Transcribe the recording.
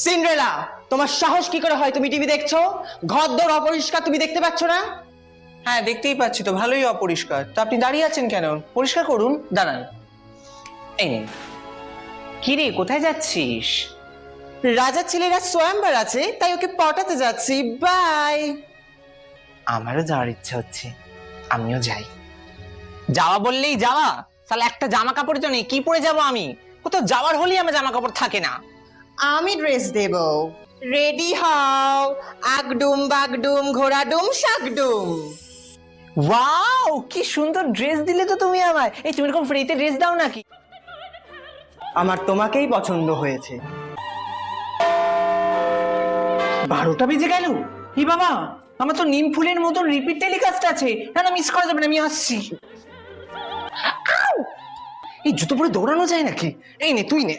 Cinderella, তোমার সাহস কি করে হয় তুমি টিভি দেখছো? ঘরদোর অপরিষ্কার, তুমি দেখতে পাচ্ছ না? হ্যাঁ দেখতেই পাচ্ছি তো, ভালোই অপরিষ্কার। তো আপনি দাঁড়িয়ে আছেন কেন? পরিষ্কার করুন, দাঁড়ান। এই নিন। কি রে, কোথায় যাচ্ছিস? রাজার ছেলেরা সোয়ামবার আছে, তাই ওকে পটাতে যাচ্ছি। বাই। আমারও যাওয়ার ইচ্ছা হচ্ছে, আমিও যাই। যাওয়া বললেই যাওয়া? তাহলে একটা জামা কাপড় তো নেই, কি পরে যাব আমি? কোথাও যাওয়ার হলেই আমার জামা কাপড় থাকে না। আমি ড্রেস দেব। রেডি হও। আগডুম বাগডুম ঘোড়াডুম শাকডুম। ওয়াও, কি সুন্দর ড্রেস দিলে তো তুমি আমায়। এই তুমি এরকম ফ্রিতে ড্রেস দাও নাকি? আমার তোমাকেই পছন্দ হয়েছে। 12টা বেজে গেল। ই বাবা, আমার তো নিম ফুলের মতন রিপিট টেলিকাস্ট আছে। না না, মিস করা যাবে না, আমি আসছি। আউ! এই জুতো পরে দৌড়ানো যায় নাকি? এই নে, তুই নে।